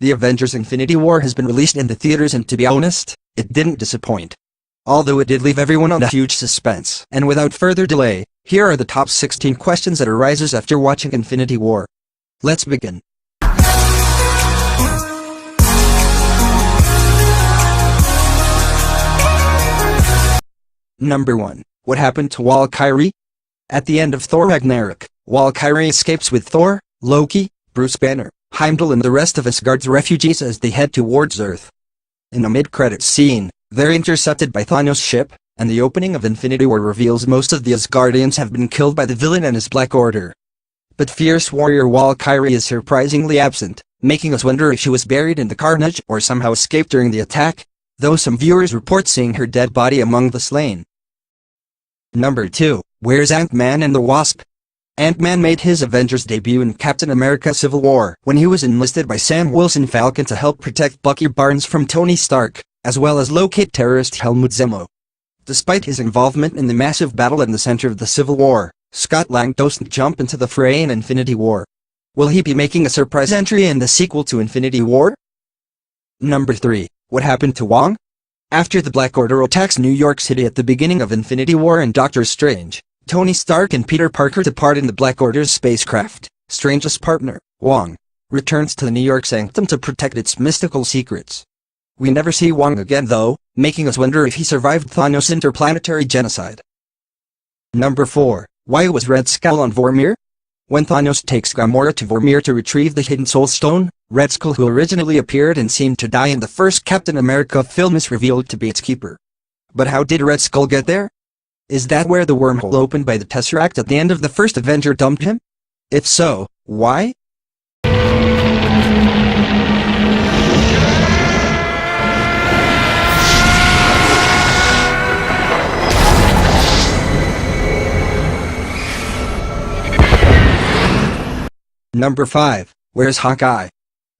The Avengers Infinity War has been released in the theaters and to be honest, it didn't disappoint. Although it did leave everyone on a huge suspense. And without further delay, here are the top 16 questions that arises after watching Infinity War. Let's begin. Number 1. What happened to Wallach Irie? At the end of Thor Ragnarok, Wallach Irie escapes with Thor, Loki, Bruce Banner, Heimdall and the rest of Asgard's refugees as they head towards Earth. In a mid-credits scene, they're intercepted by Thanos' ship, and the opening of Infinity War reveals most of the Asgardians have been killed by the villain and his Black Order. But fierce warrior Wallach Irie is surprisingly absent, making us wonder if she was buried in the carnage or somehow escaped during the attack, though some viewers report seeing her dead body among the slain. Number 2. Where's Ant-Man and the Wasp? Ant-Man made his Avengers debut in Captain America Civil War when he was enlisted by Sam Wilson Falcon to help protect Bucky Barnes from Tony Stark, as well as locate terrorist Helmut Zemo. Despite his involvement in the massive battle in the center of the Civil War, Scott Lang doesn't jump into the fray in Infinity War. Will he be making a surprise entry in the sequel to Infinity War? Number 3. What happened to Wong? After the Black Order attacks New York City at the beginning of Infinity War and Doctor Strange, Tony Stark and Peter Parker depart in the Black Order's spacecraft. Strange's partner, Wong, returns to the New York Sanctum to protect its mystical secrets. We never see Wong again though, making us wonder if he survived Thanos' interplanetary genocide. Number 4. Why was Red Skull on Vormir? When Thanos takes Gamora to Vormir to retrieve the Hidden Soul Stone, Red Skull, who originally appeared and seemed to die in the first Captain America film, is revealed to be its keeper. But how did Red Skull get there? Is that where the wormhole opened by the Tesseract at the end of the first Avenger dumped him? If so, why? Number 5. Where's Hawkeye?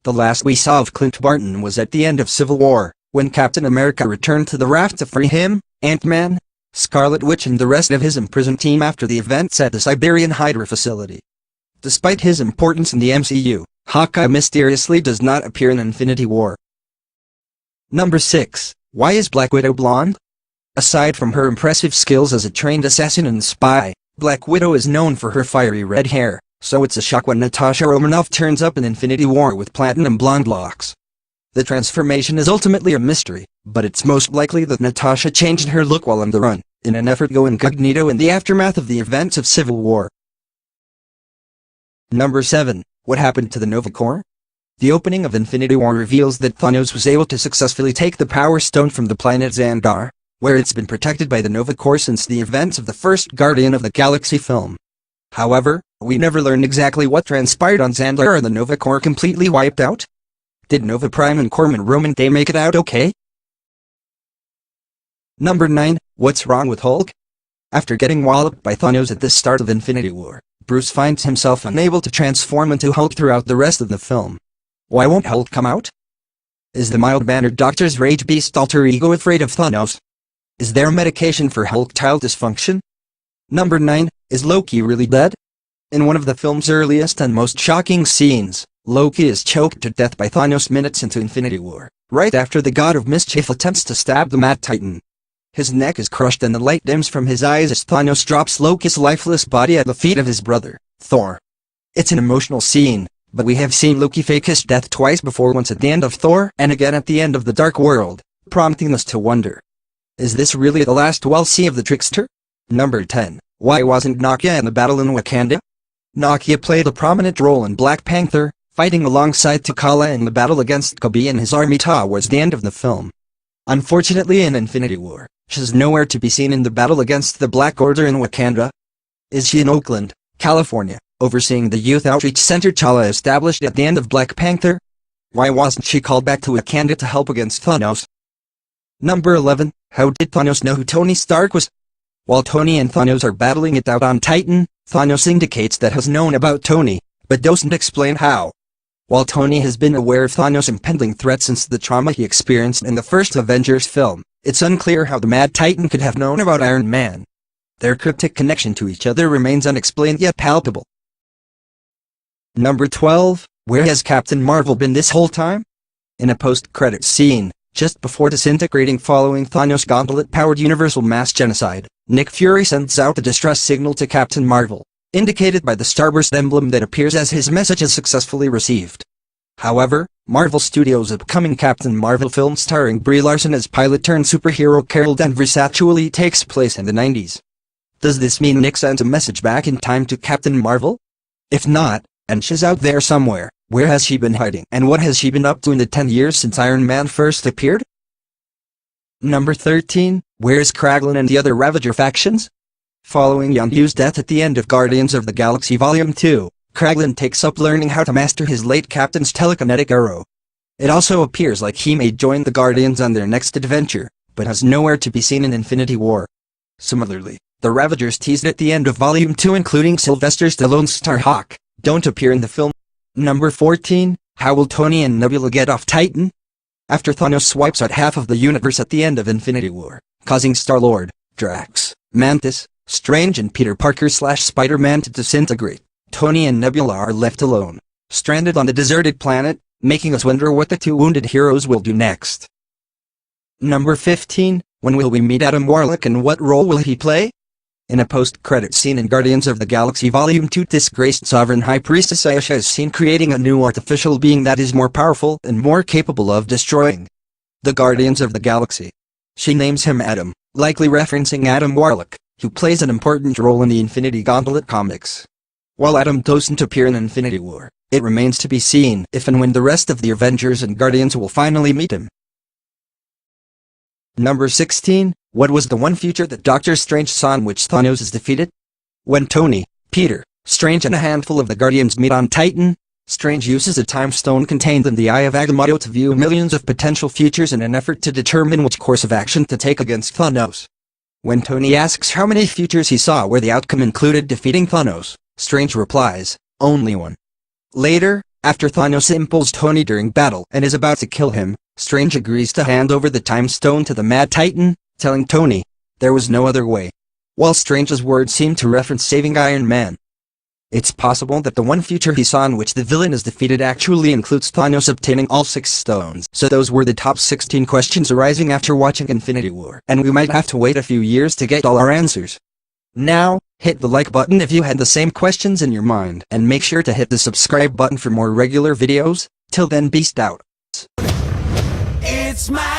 The last we saw of Clint Barton was at the end of Civil War, when Captain America returned to the raft to free him, Ant-Man, Scarlet Witch and the rest of his imprisoned team after the events at the Siberian Hydra facility. Despite his importance in the MCU, Hawkeye mysteriously does not appear in Infinity War. Number 6. Why is Black Widow blonde? Aside from her impressive skills as a trained assassin and spy, Black Widow is known for her fiery red hair, so it's a shock when Natasha Romanoff turns up in Infinity War with platinum blonde locks. The transformation is ultimately a mystery, but it's most likely that Natasha changed her look while on the run, in an effort to go incognito in the aftermath of the events of Civil War. Number 7. What happened to the Nova Corps? The opening of Infinity War reveals that Thanos was able to successfully take the Power Stone from the planet Xandar, where it's been protected by the Nova Corps since the events of the first Guardian of the Galaxy film. However, we never learn exactly what transpired on Xandar. Are the Nova Corps completely wiped out? Did Nova Prime and Corpsman Roman Day make it out okay? Number 9. What's wrong with Hulk? After getting walloped by Thanos at the start of Infinity War, Bruce finds himself unable to transform into Hulk throughout the rest of the film. Why won't Hulk come out? Is the mild-mannered Doctor's Rage Beast alter ego afraid of Thanos? Is there medication for Hulk-tile dysfunction? Number 9. Is Loki really dead? In one of the film's earliest and most shocking scenes, Loki is choked to death by Thanos minutes into Infinity War, right after the God of Mischief attempts to stab the Mad Titan. His neck is crushed and the light dims from his eyes as Thanos drops Loki's lifeless body at the feet of his brother, Thor. It's an emotional scene, but we have seen Loki fake his death twice before, once at the end of Thor and again at the end of The Dark World, prompting us to wonder. Is this really the last we'll see of the trickster? Number 10. Why wasn't Nakia in the battle in Wakanda? Nakia played a prominent role in Black Panther, fighting alongside T'Challa in the battle against Kobe and his army towards the end of the film. Unfortunately, in Infinity War, she's nowhere to be seen in the battle against the Black Order in Wakanda. Is she in Oakland, California, overseeing the Youth Outreach Center T'Challa established at the end of Black Panther? Why wasn't she called back to Wakanda to help against Thanos? Number 11. How did Thanos know who Tony Stark was? While Tony and Thanos are battling it out on Titan, Thanos indicates that he's known about Tony, but doesn't explain how. While Tony has been aware of Thanos' impending threat since the trauma he experienced in the first Avengers film, it's unclear how the Mad Titan could have known about Iron Man. Their cryptic connection to each other remains unexplained yet palpable. Number 12. Where has Captain Marvel been this whole time? In a post-credits scene, just before disintegrating following Thanos' gauntlet-powered universal mass genocide, Nick Fury sends out the distress signal to Captain Marvel, indicated by the starburst emblem that appears as his message is successfully received. However, Marvel Studios' upcoming Captain Marvel film starring Brie Larson as pilot-turned-superhero Carol Danvers actually takes place in the 90s. Does this mean Nick sent a message back in time to Captain Marvel? If not, and she's out there somewhere, where has she been hiding and what has she been up to in the 10 years since Iron Man first appeared? Number 13, where's Kraglin and the other Ravager factions? Following Yondu's death at the end of Guardians of the Galaxy Volume 2, Kraglin takes up learning how to master his late captain's telekinetic arrow. It also appears like he may join the Guardians on their next adventure, but has nowhere to be seen in Infinity War. Similarly, the Ravagers teased at the end of Volume 2 including Sylvester Stallone's Starhawk, don't appear in the film. Number 14, how will Tony and Nebula get off Titan? After Thanos swipes out half of the universe at the end of Infinity War, causing Star-Lord, Drax, Mantis, Strange and Peter Parker/Spider-Man to disintegrate, Tony and Nebula are left alone, stranded on the deserted planet, making us wonder what the two wounded heroes will do next. Number 15, when will we meet Adam Warlock and what role will he play? In a post-credit scene in Guardians of the Galaxy Volume 2, disgraced Sovereign High Priestess Ayesha is seen creating a new artificial being that is more powerful and more capable of destroying the Guardians of the Galaxy. She names him Adam, likely referencing Adam Warlock, who plays an important role in the Infinity Gauntlet comics. While Adam doesn't appear in Infinity War, it remains to be seen if and when the rest of the Avengers and Guardians will finally meet him. Number 16, what was the one future that Doctor Strange saw in which Thanos is defeated? When Tony, Peter, Strange and a handful of the Guardians meet on Titan, Strange uses a time stone contained in the Eye of Agamotto to view millions of potential futures in an effort to determine which course of action to take against Thanos. When Tony asks how many futures he saw where the outcome included defeating Thanos, Strange replies, only one. Later, after Thanos impales Tony during battle and is about to kill him, Strange agrees to hand over the Time Stone to the Mad Titan, telling Tony, there was no other way. While Strange's words seem to reference saving Iron Man. It's possible that the one future he saw in which the villain is defeated actually includes Thanos obtaining all 6 stones. So those were the top 16 questions arising after watching Infinity War, and we might have to wait a few years to get all our answers. Now, hit the like button if you had the same questions in your mind, and make sure to hit the subscribe button for more regular videos. Till then, beast out. It's my